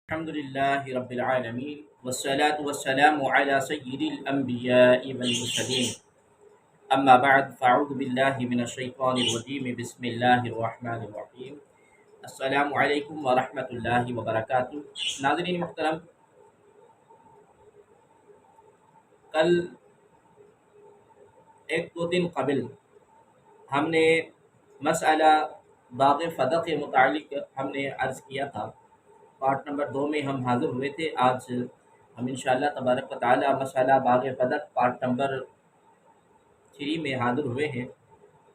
الحمد لله رب العالمين والصلاة والسلام على سيد الأنبياء والمرسلين أما بعد فأعوذ بالله من الشيطان الرجيم بسم الله الرحمن الرحيم السلام علیکم ورحمۃ اللہ وبرکاتہ۔ ناظرین محترم، کل ایک دو دن قبل ہم نے مسئلہ باغ فدق کے متعلق ہم نے عرض کیا تھا۔ پارٹ نمبر 2 میں ہم حاضر ہوئے تھے۔ آج ہم انشاءاللہ تبارک و تعالی مسئلہ باغ فدق پارٹ نمبر 3 میں حاضر ہوئے ہیں،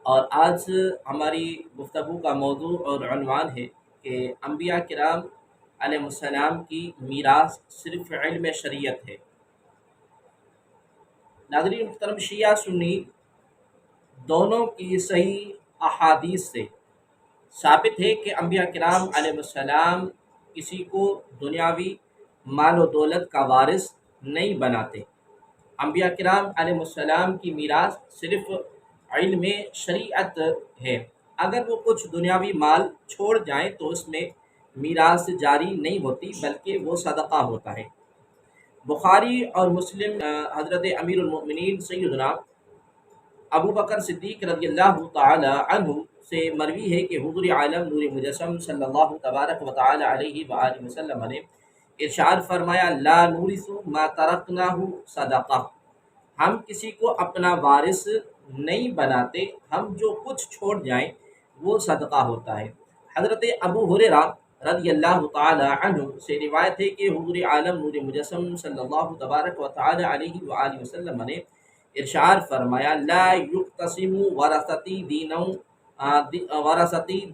اور آج ہماری گفتگو کا موضوع اور عنوان ہے کہ انبیاء کرام علیہ السلام کی میراث صرف علم شریعت ہے۔ ناظرین محترم، شیعہ سنی دونوں کی صحیح احادیث سے ثابت ہے کہ انبیاء کرام علیہ السلام کسی کو دنیاوی مال و دولت کا وارث نہیں بناتے۔ انبیاء کرام علیہ السلام کی میراث صرف علم شریعت ہے۔ اگر وہ کچھ دنیاوی مال چھوڑ جائیں تو اس میں میراث جاری نہیں ہوتی، بلکہ وہ صدقہ ہوتا ہے۔ بخاری اور مسلم حضرت امیر المؤمنین سیدنا ابو بکر صدیق رضی اللہ تعالی عنہ سے مروی ہے کہ حضور عالم نور مجسم صلی اللہ تبارک و تعالی علیہ وآلہ وسلم نے ارشاد فرمایا، لا نورث ما ترکنہ صدقہ، ہم کسی کو اپنا وارث نہیں بناتے، ہم جو کچھ چھوڑ جائیں وہ صدقہ ہوتا ہے۔ حضرت ابو ہریرہ رضی اللہ تعالی عنہ سے روایت ہے کہ حضور عالم نور مجسم صلی اللہ تبارک و تعالی علیہ وآلہ وسلم نے ارشاد فرمایا، لا یقتسم ورثتی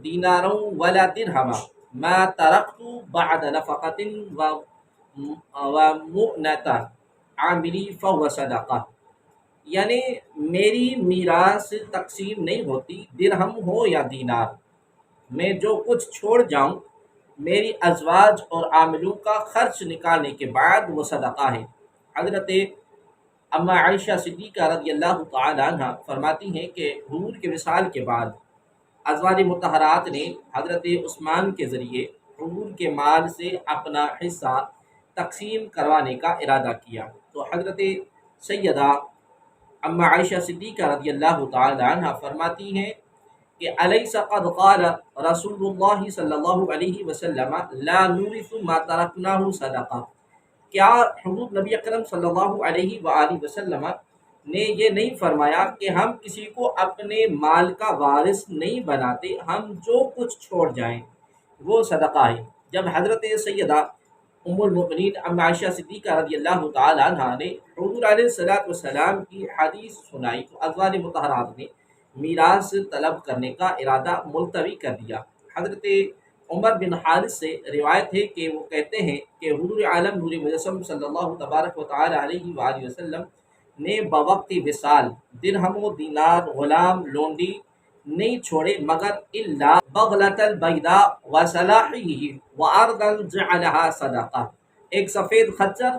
دینارا ولا درہما ما ترکت بعد نفقت و مؤنۃ عاملی فهو صدقہ، یعنی میری میراث تقسیم نہیں ہوتی درہم ہو یا دینار، میں جو کچھ چھوڑ جاؤں میری ازواج اور عاملوں کا خرچ نکالنے کے بعد وہ صدقہ ہے۔ حضرت اما عائشہ صدیقہ رضی اللہ تعالی عنہ فرماتی ہیں کہ حضور کے وصال کے بعد ازواج مطہرات نے حضرت عثمان کے ذریعے حضور کے مال سے اپنا حصہ تقسیم کروانے کا ارادہ کیا، تو حضرت سیدہ اما عائشہ صدیقہ رضی اللہ تعالی عنہ فرماتی ہیں کہ الیس قد قال رسول اللہ صلی اللہ علیہ وسلم لا نورث ما ترکناہ صدقہ، کیا حضور نبی اکرم صلی اللہ علیہ وآلہ وسلم نے یہ نہیں فرمایا کہ ہم کسی کو اپنے مال کا وارث نہیں بناتے، ہم جو کچھ چھوڑ جائیں وہ صدقہ ہے؟ جب حضرت سیدہ ام المؤمنین ام عائشہ صدیقہ رضی اللہ تعالی عنہ نے حضور علیہ السلام کی حدیث سنائی تو ازواج مطہرات نے میراث طلب کرنے کا ارادہ ملتوی کر دیا۔ حضرت عمر بن حارث سے روایت ہے کہ وہ کہتے ہیں کہ حضور عالم نور مجسم صلی اللہ تبارک و تعالی علیہ وآلہ وسلم نے بوقت وصال درہم و دینار، غلام، لونڈی نہیں چھوڑے مگر الا بغلۃ البیضاء وصلاحہ وارضا جعلها صدقہ، ایک سفید خچر،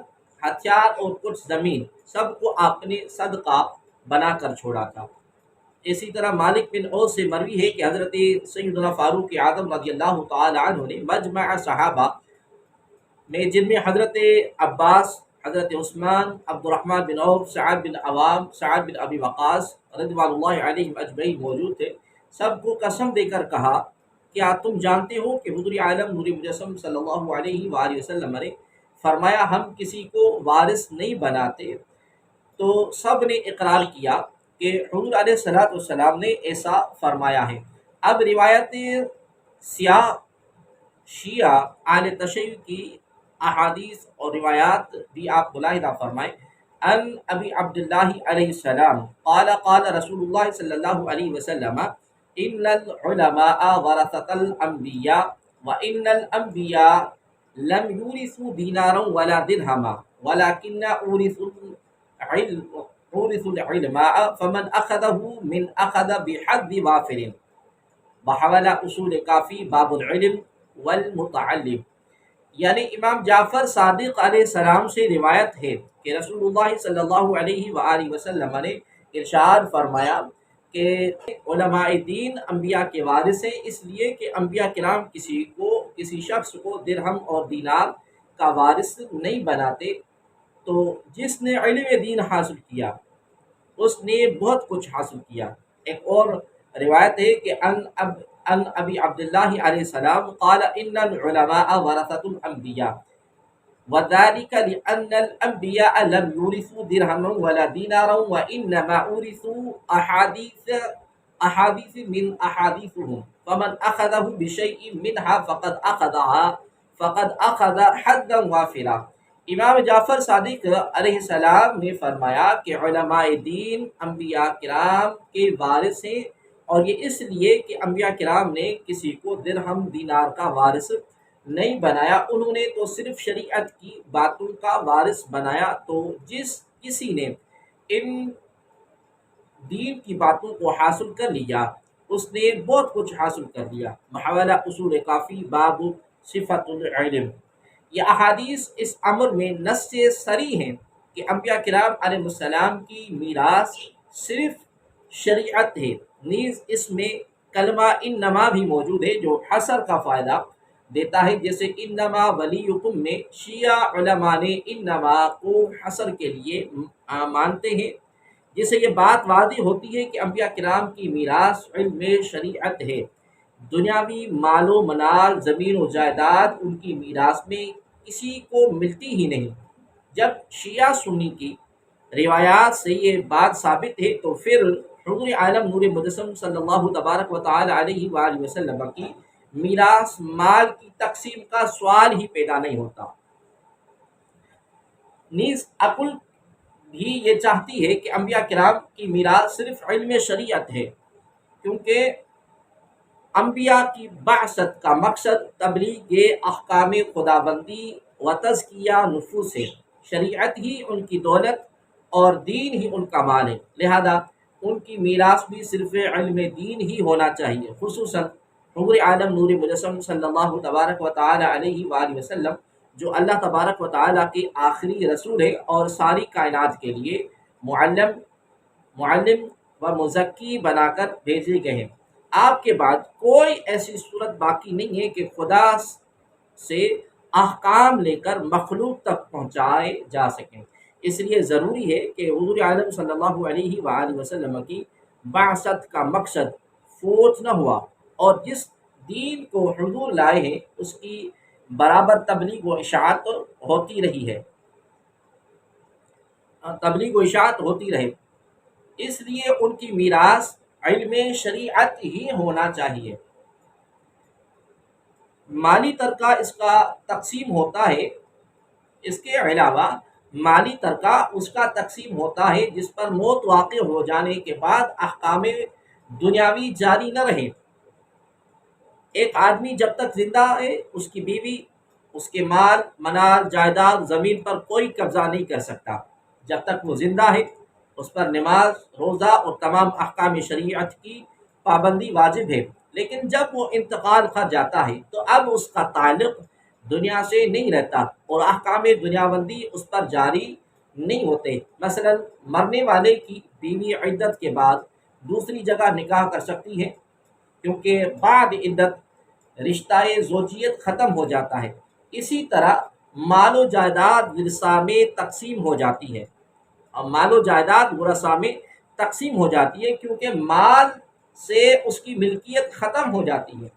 ہتھیار اور کچھ زمین، سب کو آپ نے صدقہ بنا کر چھوڑا تھا۔ اسی طرح مالک بن اوس سے مروی ہے کہ حضرت سیدنا فاروق اعظم رضی اللہ تعالی عنہ نے مجمع صحابہ میں، جن میں حضرت عباس، حضرت عثمان، عبد الرحمن بن عوف، سعد بن عوام، سعد بن ابی وقاص رضوان اللہ علیہم اجمعین موجود تھے، سب کو قسم دے کر کہا، کیا تم جانتے ہو کہ حضور عالم نور مجسم صلی اللہ علیہ وآلہ وسلم نے فرمایا ہم کسی کو وارث نہیں بناتے؟ تو سب نے اقرار کیا کہ حضور علیہ السلام نے ایسا فرمایا ہے۔ اب روایت سیاہ شیعہ اہل تشیع کی احادیث اور روایات بھی آپ ملاحظہ فرمائیں۔ ان ابی عبداللہ علیہ السلام قال قال رسول اللہ صلی اللہ علیہ وسلم ان العلماء ورثۃ الانبیاء وان الانبیاء لم یورثوا دینارا ولا درہما ولکن اورثوا العلماء فمن اخذه من اخذ بحظ وافر، بحوالہ اصول کافی باب العلم والمتعلم۔ یعنی امام جعفر صادق علیہ السلام سے روایت ہے کہ رسول اللہ صلی اللہ علیہ وآلہ وسلم نے ارشاد فرمایا کہ علماء دین انبیاء کے وارث ہیں، اس لیے کہ انبیاء کرام کسی کو کسی شخص کو درہم اور دینار کا وارث نہیں بناتے، تو جس نے علم دین حاصل کیا اس نے بہت کچھ حاصل کیا۔ ایک اور روایت ہے کہ ان ابی عبداللہ علیہ السلام قال ان العلماء ورثۃ الانبیاء وذلك لأن الأنبياء لم يورثوا درهما ولا دينارا وإنما ورثوا أحاديث من أحاديثهم فمن أخذه بشيء منها فقد أخذ حدا وافرا۔ امام جعفر صادق علیہ السلام نے فرمایا کہ علماء دین انبیاء کرام کے وارث ہیں، اور یہ اس لیے کہ انبیاء کرام نے کسی کو درہم دینار کا وارث نہیں بنایا، انہوں نے تو صرف شریعت کی باتوں کا وارث بنایا۔ تو جس کسی نے ان دین کی باتوں کو حاصل کر لیا اس نے بہت کچھ حاصل کر لیا۔ محاولہ اصول کافی باب صفت العلم۔ یہ احادیث اس امر میں نص صریح ہیں کہ انبیاء کرام علیہ السلام کی میراث صرف شریعت ہے، نیز اس میں کلمہ انما بھی موجود ہے جو حصر کا فائدہ دیتا ہے، جیسے انما ولیکم میں شیعہ علماء نے انما کو حصر کے لیے مانتے ہیں، جس سے یہ بات واضح ہوتی ہے کہ انبیاء کرام کی میراث علم شریعت ہے۔ دنیاوی مال و منال، زمین و جائیداد ان کی میراث میں کسی کو ملتی ہی نہیں۔ جب شیعہ سنی کی روایات سے یہ بات ثابت ہے تو پھر حضور عالم نور مجسم صلی اللہ تبارک و تعالی علیہ وآلہ وسلم کی میراث مال کی تقسیم کا سوال ہی پیدا نہیں ہوتا۔ نیز عقل بھی یہ چاہتی ہے کہ انبیاء کرام کی میراث صرف علم شریعت ہے، کیونکہ انبیاء کی بعثت کا مقصد تبلیغ احکام خداوندی و تزکیہ نفوس ہے۔ شریعت ہی ان کی دولت اور دین ہی ان کا مال ہے، لہذا ان کی میراث بھی صرف علم دین ہی ہونا چاہیے۔ خصوصاً حضور عالم نور مجسم صلی اللہ تبارک و تعالی علیہ وآلہ وسلم جو اللہ تبارک و تعالی کے آخری رسول ہے اور ساری کائنات کے لیے معلم و مزکی بنا کر بھیجے گئے ہیں۔ آپ کے بعد کوئی ایسی صورت باقی نہیں ہے کہ خدا سے احکام لے کر مخلوق تک پہنچائے جا سکیں، اس لیے ضروری ہے کہ حضور عالم صلی اللہ علیہ وآلہ وسلم کی بعثت کا مقصد فوت نہ ہوا، اور جس دین کو حضور لائے ہیں اس کی برابر تبلیغ و اشاعت ہوتی رہے، اس لیے ان کی میراث علم شریعت ہی ہونا چاہیے۔ مالی ترکہ اس کا تقسیم ہوتا ہے، اس کے علاوہ مالی ترکہ اس کا تقسیم ہوتا ہے جس پر موت واقع ہو جانے کے بعد احکام دنیاوی جاری نہ رہے۔ ایک آدمی جب تک زندہ ہے اس کی بیوی، اس کے مال منال جائیداد زمین پر کوئی قبضہ نہیں کر سکتا۔ جب تک وہ زندہ ہے اس پر نماز روزہ اور تمام احکام شریعت کی پابندی واجب ہے، لیکن جب وہ انتقال کر جاتا ہے تو اب اس کا تعلق دنیا سے نہیں رہتا اور احکام دنیاوندی اس پر جاری نہیں ہوتے۔ مثلا مرنے والے کی بیوی عدت کے بعد دوسری جگہ نکاح کر سکتی ہے، کیونکہ بعد عدت رشتہ زوجیت ختم ہو جاتا ہے۔ اسی طرح مال و جائیداد ورثہ میں تقسیم ہو جاتی ہے، اور مال و جائیداد ورثہ میں تقسیم ہو جاتی ہے کیونکہ مال سے اس کی ملکیت ختم ہو جاتی ہے۔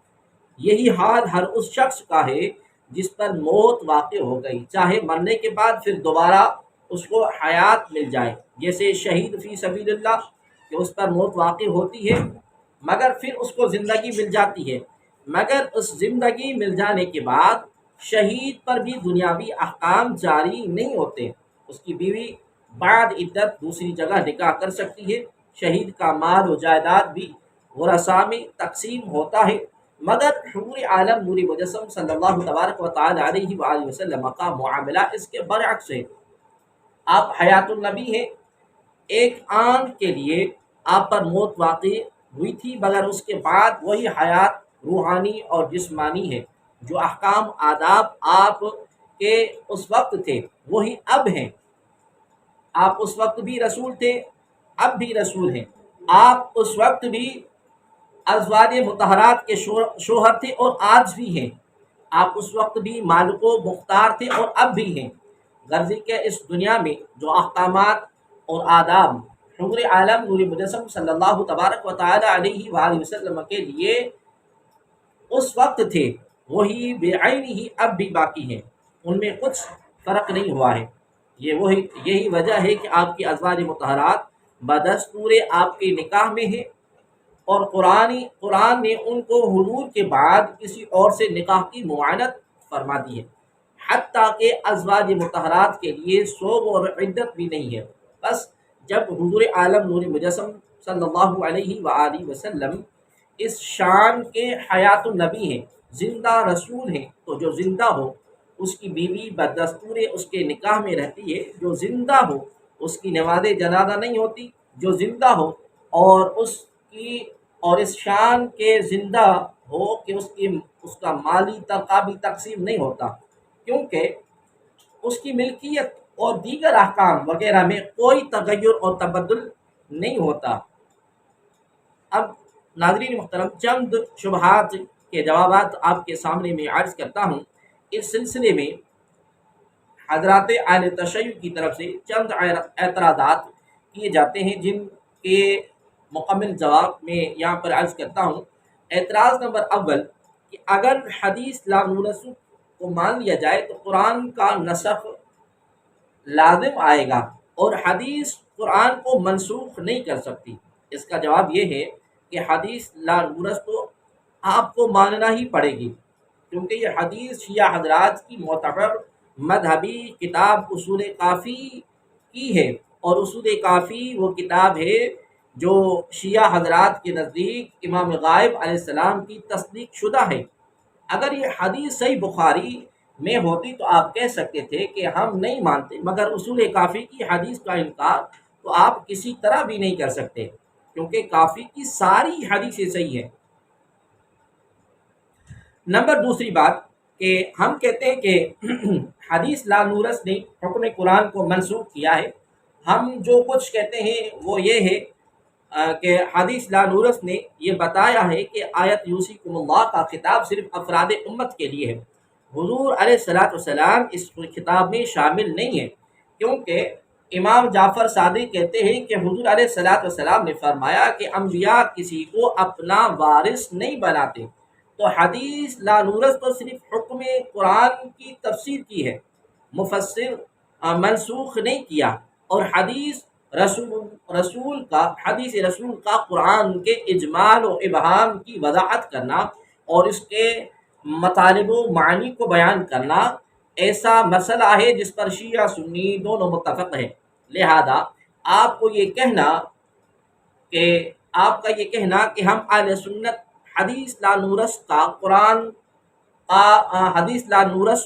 یہی حال ہر اس شخص کا ہے جس پر موت واقع ہو گئی، چاہے مرنے کے بعد پھر دوبارہ اس کو حیات مل جائے، جیسے شہید فی سبیل اللہ کہ اس پر موت واقع ہوتی ہے مگر پھر اس کو زندگی مل جاتی ہے، مگر اس زندگی مل جانے کے بعد شہید پر بھی دنیاوی احکام جاری نہیں ہوتے۔ اس کی بیوی بعد عدت دوسری جگہ نکاح کر سکتی ہے، شہید کا مال و جائیداد بھی ورثاء میں تقسیم ہوتا ہے، مگر حضور عالم نور مجسم صلی اللہ تبارک و تعالی علیہ وآلہ وسلم کا معاملہ اس کے برعکس ہے۔ آپ حیات النبی ہیں، ایک آن کے لیے آپ پر موت واقع ہوئی تھی، مگر اس کے بعد وہی حیات روحانی اور جسمانی ہے۔ جو احکام آداب آپ کے اس وقت تھے وہی اب ہیں۔ آپ اس وقت بھی رسول تھے، اب بھی رسول ہیں۔ آپ اس وقت بھی ازواج مطہرات کے شوہر تھے اور آج بھی ہیں۔ آپ اس وقت بھی مالک و مختار تھے اور اب بھی ہیں، غرض کہ اس دنیا میں جو احکامات اور آداب حضور عالم نور مجسم صلی اللہ تبارک و تعالی علیہ وآلہ وسلم کے لیے اس وقت تھے، وہی بے عین ہی اب بھی باقی ہیں، ان میں کچھ فرق نہیں ہوا ہے۔ یہی وجہ ہے کہ آپ کی ازواج مطہرات بدستور آپ کے نکاح میں ہیں، اور قرآن نے ان کو حضور کے بعد کسی اور سے نکاح کی معاونت فرما دی ہے، حتیٰ کہ ازواج مطہرات کے لیے صوم اور عدت بھی نہیں ہے۔ بس جب حضور عالم نور مجسم صلی اللہ علیہ وآلہ وسلم اس شان کے حیات النبی ہیں، زندہ رسول ہیں، تو جو زندہ ہو اس کی بیوی بدستور اس کے نکاح میں رہتی ہے، جو زندہ ہو اس کی نماز جنازہ نہیں ہوتی، جو زندہ ہو اور کی اور اس شان کے زندہ ہو کہ اس کا مالی ترکہ بھی تقسیم نہیں ہوتا، کیونکہ اس کی ملکیت اور دیگر احکام وغیرہ میں کوئی تغیر اور تبدل نہیں ہوتا۔ اب ناظرین محترم، چند شبہات کے جوابات آپ کے سامنے میں عرض کرتا ہوں۔ اس سلسلے میں حضرات اہل تشیع کی طرف سے چند اعتراضات کیے جاتے ہیں، جن کے مکمل جواب میں یہاں پر عرض کرتا ہوں۔ اعتراض نمبر اول، کہ اگر حدیث لا نسخ کو مان لیا جائے تو قرآن کا نسخ لازم آئے گا، اور حدیث قرآن کو منسوخ نہیں کر سکتی۔ اس کا جواب یہ ہے کہ حدیث لا نسخ تو آپ کو ماننا ہی پڑے گی، کیونکہ یہ حدیث شیعہ حضرات کی معتبر مذہبی کتاب اصول کافی کی ہے، اور اصول کافی وہ کتاب ہے جو شیعہ حضرات کے نزدیک امام غائب علیہ السلام کی تصدیق شدہ ہے۔ اگر یہ حدیث صحیح بخاری میں ہوتی تو آپ کہہ سکتے تھے کہ ہم نہیں مانتے، مگر اصول کافی کی حدیث کا انکار تو آپ کسی طرح بھی نہیں کر سکتے، کیونکہ کافی کی ساری حدیثیں صحیح ہیں۔ نمبر دوسری بات، کہ ہم کہتے ہیں کہ حدیث لا نورس نے حکم قرآن کو منسوخ کیا ہے۔ ہم جو کچھ کہتے ہیں وہ یہ ہے کہ حدیث لا نورس نے یہ بتایا ہے کہ آیت یوصیکم اللہ کا خطاب صرف افراد امت کے لیے ہے، حضور علیہ الصلوۃ والسلام اس خطاب میں شامل نہیں ہے، کیونکہ امام جعفر صادق کہتے ہیں کہ حضور علیہ الصلوۃ والسلام نے فرمایا کہ انبیاء کسی کو اپنا وارث نہیں بناتے، تو حدیث لا نورس تو صرف حکم قرآن کی تفسیر کی ہے، مفسر منسوخ نہیں کیا، اور حدیث رسول کا قرآن کے اجمال و ابہام کی وضاحت کرنا اور اس کے مطالب و معنی کو بیان کرنا ایسا مسئلہ ہے جس پر شیعہ سنی دونوں متفق ہیں۔ لہذا آپ کا یہ کہنا کہ ہم اہل سنت حدیث لا نورس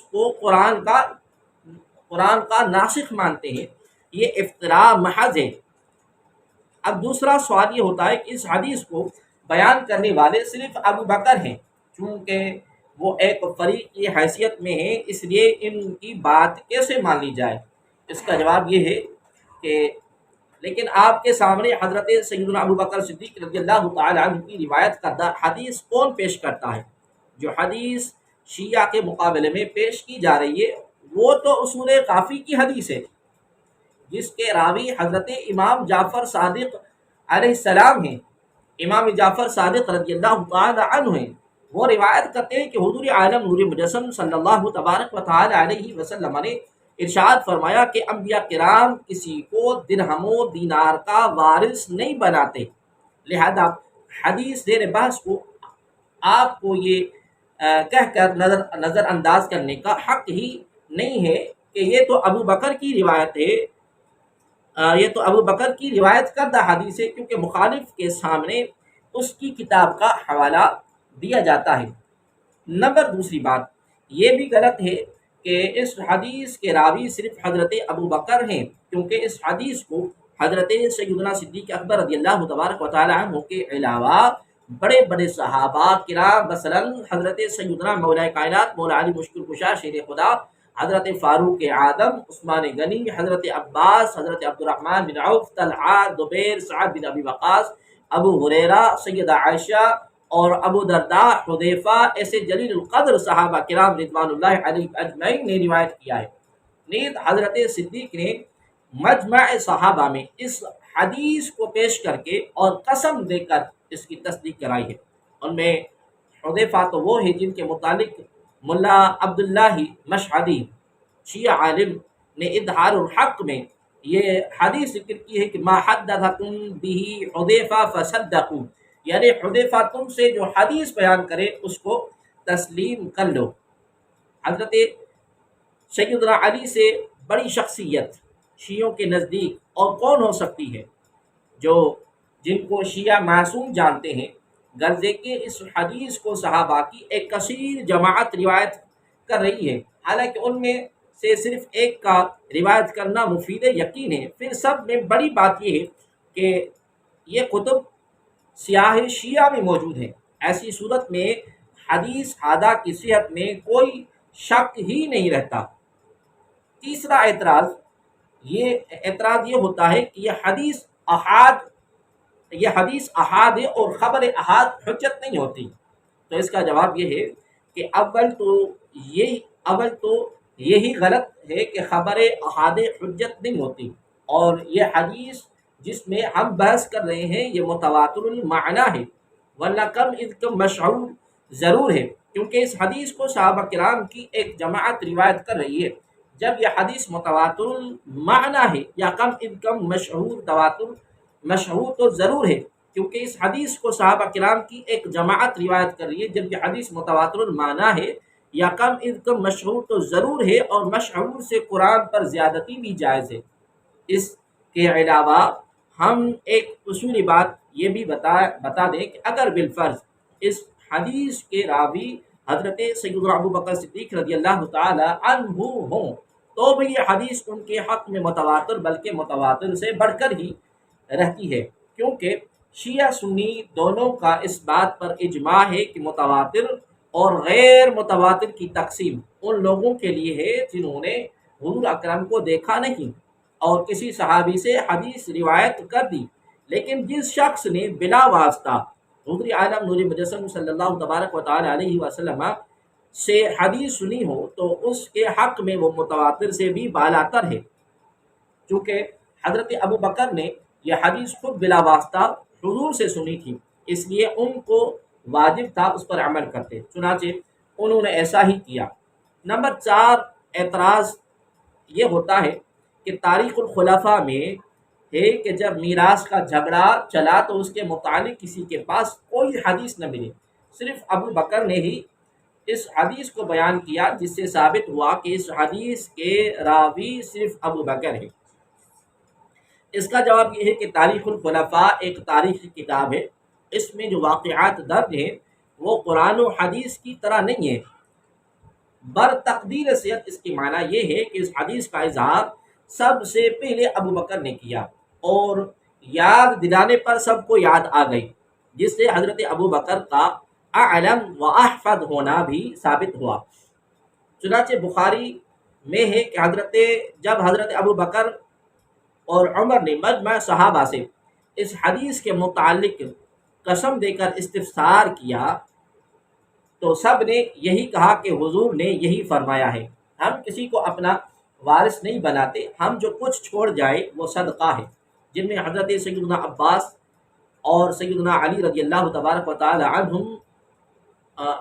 کو قرآن کا ناسخ مانتے ہیں، یہ افتراء محض ہے۔ اب دوسرا سوال یہ ہوتا ہے کہ اس حدیث کو بیان کرنے والے صرف ابو بکر ہیں، چونکہ وہ ایک فریق کی حیثیت میں ہیں، اس لیے ان کی بات کیسے مان لی جائے؟ اس کا جواب یہ ہے کہ لیکن آپ کے سامنے حضرت سیدنا ابو بکر صدیق رضی اللہ تعالی عنہ کی روایت کردہ حدیث کون پیش کرتا ہے؟ جو حدیث شیعہ کے مقابلے میں پیش کی جا رہی ہے وہ تو اصول کافی کی حدیث ہے، جس کے راوی حضرت امام جعفر صادق علیہ السلام ہیں، امام جعفر صادق رضی اللہ تعالی عنہ ہیں۔ وہ روایت کرتے ہیں کہ حضور عالم نور مجسم صلی اللہ تبارک و تعالی علیہ وسلم نے ارشاد فرمایا کہ انبیاء کرام کسی کو درہم و دینار کا وارث نہیں بناتے، لہذا حدیث زیر بحث کو آپ کو یہ کہہ کر نظر انداز کرنے کا حق ہی نہیں ہے کہ یہ تو ابو بکر کی روایت ہے، یہ تو ابو بکر کی روایت کردہ حدیث ہے، کیونکہ مخالف کے سامنے اس کی کتاب کا حوالہ دیا جاتا ہے۔ نمبر دوسری بات، یہ بھی غلط ہے کہ اس حدیث کے راوی صرف حضرت ابو بکر ہیں، کیونکہ اس حدیث کو حضرت سیدنا صدیق اکبر رضی اللہ تبارک و تعالی عنہ کے علاوہ بڑے بڑے صحابہ کرام، مثلا حضرت سیدنا مولا کائنات مولا علی مشکل کشا شیر خدا، حضرت فاروق اعظم، عثمان غنی، حضرت عباس، حضرت عبد الرحمن بن عوف، طلحہ، زبیر، سعد بن ابی وقاص، ابو ہریرہ، سیدہ عائشہ اور ابو درداء، حذیفہ ایسے جلیل القدر صحابہ کرام رضوان اللہ علیہ اجمعین نے روایت کیا ہے۔ نیز حضرت صدیق نے مجمع صحابہ میں اس حدیث کو پیش کر کے اور قسم دے کر اس کی تصدیق کرائی ہے۔ ان میں حذیفہ تو وہ ہیں جن کے متعلق ملا عبداللہ مشہدی شیعہ عالم نے اظہار الحق میں یہ حدیث ذکر کی ہے کہ ما حدثکم بہ حذیفہ فصدقوا، یعنی حذیفہ تم سے جو حدیث بیان کرے اس کو تسلیم کر لو۔ حضرت سیدنا علی سے بڑی شخصیت شیعوں کے نزدیک اور کون ہو سکتی ہے جو جن کو شیعہ معصوم جانتے ہیں، غرضے کہ اس حدیث کو صحابہ کی ایک کثیر جماعت روایت کر رہی ہے، حالانکہ ان میں سے صرف ایک کا روایت کرنا مفید یقین ہے۔ پھر سب میں بڑی بات یہ ہے کہ یہ کتب سیاہ شیعہ میں موجود ہیں، ایسی صورت میں حدیث ہادہ کی صحت میں کوئی شک ہی نہیں رہتا۔ تیسرا اعتراض یہ ہوتا ہے کہ یہ حدیث احاد ہے اور خبر احاد حجت نہیں ہوتی۔ تو اس کا جواب یہ ہے کہ اول تو یہی غلط ہے کہ خبر احاد حجت نہیں ہوتی، اور یہ حدیث جس میں ہم بحث کر رہے ہیں یہ متواتر المعنی ہے، ورنہ کم از کم مشہور ضرور ہے، کیونکہ اس حدیث کو صحابہ کرام کی ایک جماعت روایت کر رہی ہے۔ جب یہ حدیث متواتر المعنی ہے یا کم از کم مشہور تو ضرور ہے، کیونکہ اس حدیث کو صحابہ کرام کی ایک جماعت روایت کر رہی ہے۔ جب یہ حدیث متواتر المعنی ہے یا کم از کم مشہور تو ضرور ہے، اور مشہور سے قرآن پر زیادتی بھی جائز ہے۔ اس کے علاوہ ہم ایک اصولی بات یہ بھی بتا دیں کہ اگر بالفرض اس حدیث کے راوی حضرت سیدنا ابو بکر صدیق رضی اللہ تعالی عنہ ہوں تو بھی یہ حدیث ان کے حق میں متواتر بلکہ متواتر سے بڑھ کر ہی رہتی ہے، کیونکہ شیعہ سنی دونوں کا اس بات پر اجماع ہے کہ متواتر اور غیر متواتر کی تقسیم ان لوگوں کے لیے ہے جنہوں نے حضور اکرم کو دیکھا نہیں اور کسی صحابی سے حدیث روایت کر دی، لیکن جس شخص نے بلا واسطہ حضور عالم نور مجسم صلی اللہ تبارک و تعالی علیہ وسلم سے حدیث سنی ہو تو اس کے حق میں وہ متواتر سے بھی بالاتر ہے۔ چونکہ حضرت ابو بکر نے یہ حدیث خود بلا واسطہ حضور سے سنی تھی، اس لیے ان کو واجب تھا اس پر عمل کرتے، چنانچہ انہوں نے ایسا ہی کیا۔ نمبر 4 اعتراض یہ ہوتا ہے کہ تاریخ الخلفاء میں ہے کہ جب میراث کا جھگڑا چلا تو اس کے متعلق کسی کے پاس کوئی حدیث نہ ملی، صرف ابو بکر نے ہی اس حدیث کو بیان کیا، جس سے ثابت ہوا کہ اس حدیث کے راوی صرف ابو بکر ہے۔ اس کا جواب یہ ہے کہ تاریخ الخلفاء ایک تاریخی کتاب ہے، اس میں جو واقعات درج ہیں وہ قرآن و حدیث کی طرح نہیں ہے۔ بر تقدیر صحت اس کی معنی یہ ہے کہ اس حدیث کا اظہار سب سے پہلے ابو بکر نے کیا، اور یاد دلانے پر سب کو یاد آ گئی، جس سے حضرت ابو بکر کا اعلم و احفظ ہونا بھی ثابت ہوا۔ چنانچہ بخاری میں ہے کہ جب حضرت ابو بکر اور عمر نے مجمع صحابہ سے اس حدیث کے متعلق قسم دے کر استفسار کیا تو سب نے یہی کہا کہ حضور نے یہی فرمایا ہے، ہم کسی کو اپنا وارث نہیں بناتے، ہم جو کچھ چھوڑ جائے وہ صدقہ ہے، جن میں حضرت سیدنا عباس اور سیدنا علی رضی اللہ تبارک و تعالی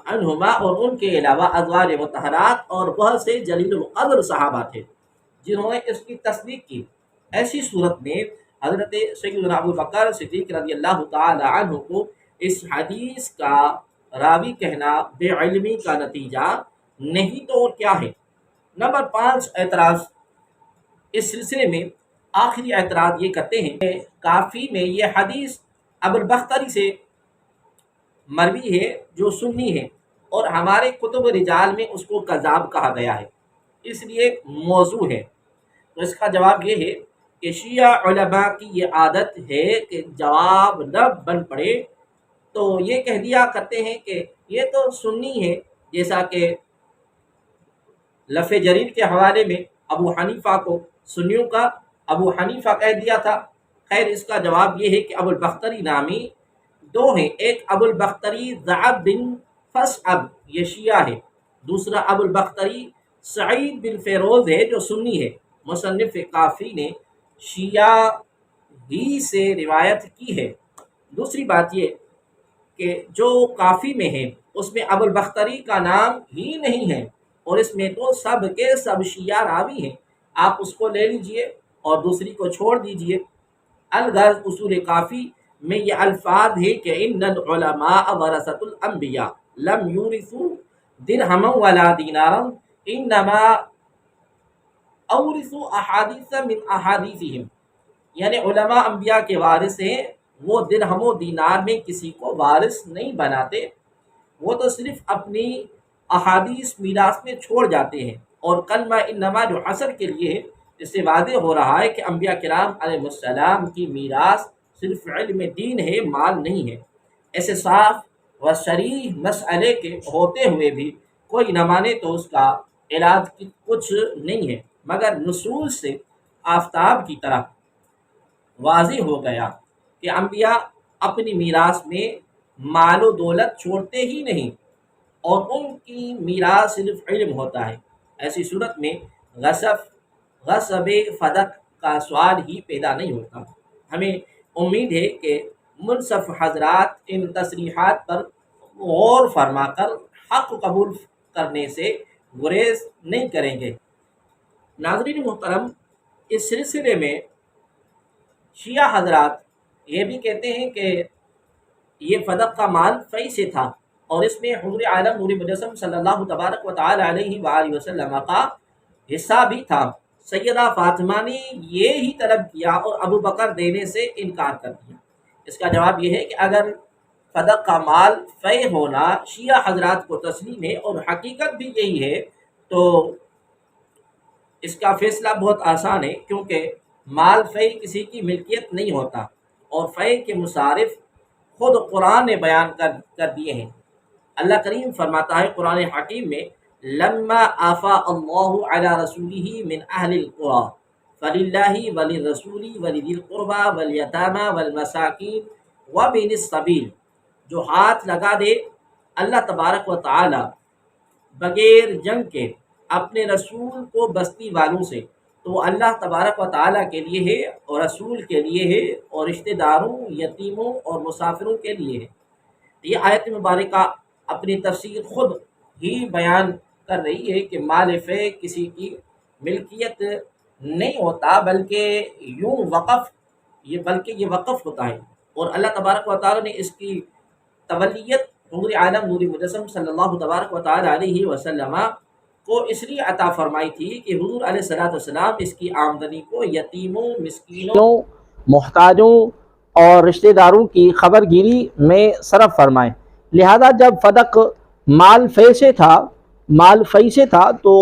عنہما اور ان کے علاوہ ازواج مطہرات اور بہت سے جلیل القدر صحابہ تھے جنہوں نے اس کی تصدیق کی۔ ایسی صورت میں حضرت سیدنا ابو بکر صدیق رضی اللہ تعالی عنہ کو اس حدیث کا راوی کہنا بے علمی کا نتیجہ نہیں تو اور کیا ہے۔ نمبر 5 اعتراض اس سلسلے میں آخری اعتراض یہ کرتے ہیں کہ کافی میں یہ حدیث ابو البختری سے مروی ہے جو سنی ہے، اور ہمارے کتب رجال میں اس کو کذاب کہا گیا ہے، اس لیے موضوع ہے۔ تو اس کا جواب یہ ہے کہ شیعہ علماء کی یہ عادت ہے کہ جواب نہ بن پڑے تو یہ کہہ دیا کرتے ہیں کہ یہ تو سنی ہے، جیسا کہ لفظ جریر کے حوالے میں ابو حنیفہ کو سنیوں کا ابو حنیفہ کہہ دیا تھا۔ خیر، اس کا جواب یہ ہے کہ ابو البختری نامی دو ہیں، ایک ابو البختری ذعب بن فصعب، یہ شیعہ ہے، دوسرا ابو البختری سعید بن فیروز ہے جو سنی ہے۔ مصنف کافی نے شیعہ ہی سے روایت کی ہے۔ دوسری بات یہ کہ جو کافی میں ہے اس میں ابو البختری کا نام ہی نہیں ہے، اور اس میں تو سب کے سب شیعہ راوی ہیں، آپ اس کو لے لیجئے اور دوسری کو چھوڑ دیجئے۔ الغرض اصول کافی میں یہ الفاظ ہے کہ ان العلماء ورثۃ الانبیاء لم یورثوا درہما ولا دینارا انما اورثوا احادیث من احادیثہم، یعنی علماء انبیاء کے وارث ہیں، وہ درہم و دینار میں کسی کو وارث نہیں بناتے، وہ تو صرف اپنی احادیث میراث میں چھوڑ جاتے ہیں۔ اور کلمہ انما جو حصر کے لیے ہے، اس سے واضح ہو رہا ہے کہ انبیاء کرام علیہ السلام کی میراث صرف علم دین ہے، مال نہیں ہے۔ ایسے صاف و صریح مسئلے کے ہوتے ہوئے بھی کوئی نہ مانے تو اس کا علاج کچھ نہیں ہے، مگر نصوص سے آفتاب کی طرح واضح ہو گیا کہ انبیاء اپنی میراث میں مال و دولت چھوڑتے ہی نہیں، اور ان کی میراث صرف علم ہوتا ہے۔ ایسی صورت میں غصب فدق کا سوال ہی پیدا نہیں ہوتا۔ ہمیں امید ہے کہ منصف حضرات ان تصریحات پر غور فرما کر حق قبول کرنے سے گریز نہیں کریں گے۔ ناظرین محترم، اس سلسلے میں شیعہ حضرات یہ بھی کہتے ہیں کہ یہ فدق کا مال فی سے تھا، اور اس میں حضور عالم نور مجسم صلی اللہ تبارک و تعالی علیہ وآلہ وسلم کا حصہ بھی تھا۔ سیدہ فاطمہ نے یہ ہی طلب کیا اور ابو بکر دینے سے انکار کر دیا۔ اس کا جواب یہ ہے کہ اگر فدق کا مال فی ہونا شیعہ حضرات کو تسلیم ہے اور حقیقت بھی یہی ہے، تو اس کا فیصلہ بہت آسان ہے، کیونکہ مال فی کسی کی ملکیت نہیں ہوتا، اور فی کے مصارف خود قرآن نے بیان کر دیے ہیں۔ اللہ کریم فرماتا ہے قرآن حکیم میں، لما آفا اللہ علی رسولہ من اہل القرى فللہ وللرسول ولذی القربى والیتامى والمساکین وابن السبیل، جو ہاتھ لگا دے اللہ تبارک و تعالی بغیر جنگ کے اپنے رسول کو بستی والوں سے، تو اللہ تبارک و تعالیٰ کے لیے ہے اور رسول کے لیے ہے اور رشتہ داروں، یتیموں اور مسافروں کے لیے ہے۔ یہ آیت مبارکہ اپنی تفسیر خود ہی بیان کر رہی ہے کہ مال فی کسی کی ملکیت نہیں ہوتا، بلکہ یہ وقف ہوتا ہے، اور اللہ تبارک و تعالیٰ نے اس کی تولیت حضور عالم نور مجسم صلی اللہ تبارک و تعالی علیہ وسلم کو اس لیے عطا فرمائی تھی کہ حضور علیہ السلام اس کی آمدنی کو یتیموں، مسکینوں، محتاجوں اور رشتہ داروں کی خبر گیری میں صرف فرمائیں۔ لہذا جب فدق مال فی سے تھا تو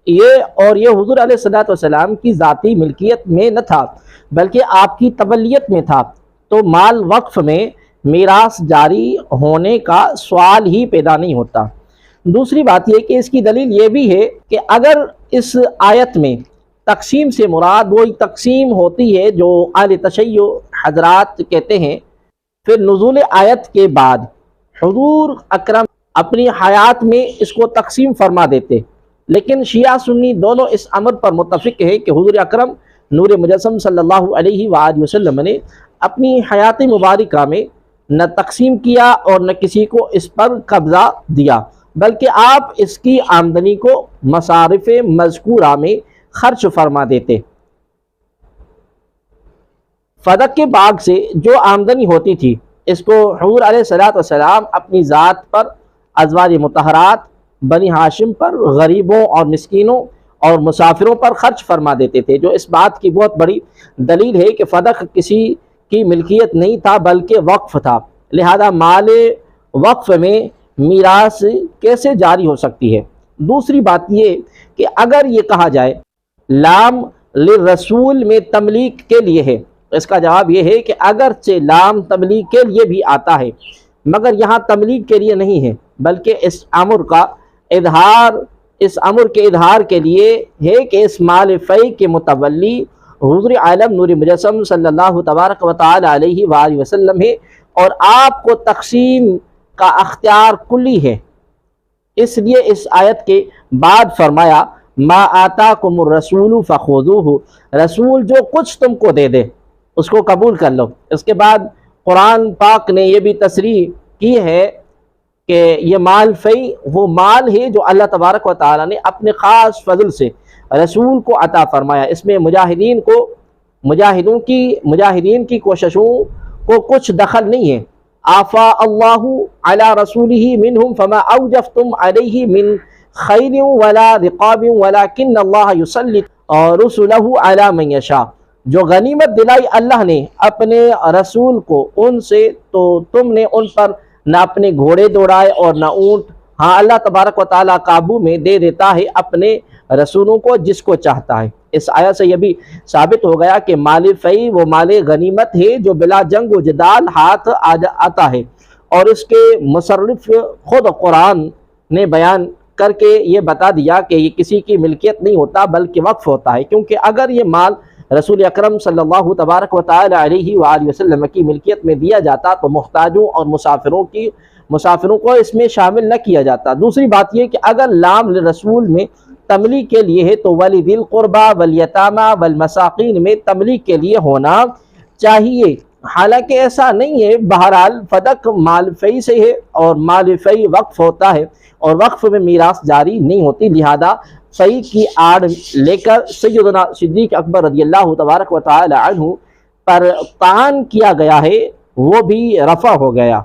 یہ حضور علیہ السلام کی ذاتی ملکیت میں نہ تھا، بلکہ آپ کی تولیت میں تھا، تو مال وقف میں میراث جاری ہونے کا سوال ہی پیدا نہیں ہوتا۔ دوسری بات یہ کہ اس کی دلیل یہ بھی ہے کہ اگر اس آیت میں تقسیم سے مراد وہی تقسیم ہوتی ہے جو اہل تشیع حضرات کہتے ہیں، پھر نزول آیت کے بعد حضور اکرم اپنی حیات میں اس کو تقسیم فرما دیتے، لیکن شیعہ سنی دونوں اس امر پر متفق ہے کہ حضور اکرم نور مجسم صلی اللہ علیہ وآلہ وسلم نے اپنی حیات مبارکہ میں نہ تقسیم کیا اور نہ کسی کو اس پر قبضہ دیا، بلکہ آپ اس کی آمدنی کو مصارف مذکورہ میں خرچ فرما دیتے۔ فدق کے باغ سے جو آمدنی ہوتی تھی اس کو حضور علیہ السلام اپنی ذات پر، ازواج مطہرات، بنی ہاشم پر، غریبوں اور مسکینوں اور مسافروں پر خرچ فرما دیتے تھے، جو اس بات کی بہت بڑی دلیل ہے کہ فدق کسی کی ملکیت نہیں تھا بلکہ وقف تھا۔ لہذا مال وقف میں میراث کیسے جاری ہو سکتی ہے؟ دوسری بات یہ کہ اگر یہ کہا جائے لام للرسول میں تملیک کے لیے ہے، اس کا جواب یہ ہے کہ اگرچہ لام تملیک کے لیے بھی آتا ہے، مگر یہاں تملیک کے لیے نہیں ہے، بلکہ اس امر کے اظہار کے لیے ہے کہ اس مال فی کے متولی حضور عالم نور مجسم صلی اللہ تبارک و تعالی علیہ وآلہ وسلم ہے، اور آپ کو تقسیم کا اختیار کلی ہے۔ اس لیے اس آیت کے بعد فرمایا ما آتاکم الرسول فخذوہ، رسول جو کچھ تم کو دے دے اس کو قبول کر لو۔ اس کے بعد قرآن پاک نے یہ بھی تصریح کی ہے کہ یہ مال فی وہ مال ہے جو اللہ تبارک و تعالیٰ نے اپنے خاص فضل سے رسول کو عطا فرمایا۔ اس میں مجاہدین کی کوششوں کو کچھ دخل نہیں ہے۔ آفا اللہ علی رسولہ منہم فما اوجفتم علیہ من خیل ولا رقاب ولکن اللہ یسلط رسلہ علی من یشاء، جو غنیمت دلائی اللہ نے اپنے رسول کو ان سے تو تم نے ان پر نہ اپنے گھوڑے دوڑائے اور نہ اونٹ، ہاں اللہ تبارک و تعالیٰ قابو میں دے دیتا ہے اپنے رسولوں کو جس کو چاہتا ہے۔ اس آیت سے یہ بھی ثابت ہو گیا کہ مال فی وہ مال غنیمت ہے جو بلا جنگ و جدال ہاتھ آتا ہے، اور اس کے مصرف خود قرآن نے بیان کر کے یہ بتا دیا کہ یہ کسی کی ملکیت نہیں ہوتا بلکہ وقف ہوتا ہے، کیونکہ اگر یہ مال رسول اکرم صلی اللہ تبارک و تعالی علیہ وآلہ وسلم کی ملکیت میں دیا جاتا تو محتاجوں اور مسافروں کو اس میں شامل نہ کیا جاتا۔ دوسری بات یہ کہ اگر لام رسول میں تملیغ کے لیے ہے تو ولی ذی القربى والیتامى والمساکین میں تملیغ کے لیے ہونا چاہیے، حالانکہ ایسا نہیں ہے۔ بہرحال فدق مال فی سے ہے اور مال فی وقف ہوتا ہے اور وقف میں میراث جاری نہیں ہوتی، لہذا فی کی آڑ لے کر سیدنا صدیق اکبر رضی اللہ تبارک و تعالی عنہ پر طعن کیا گیا ہے، وہ بھی رفع ہو گیا۔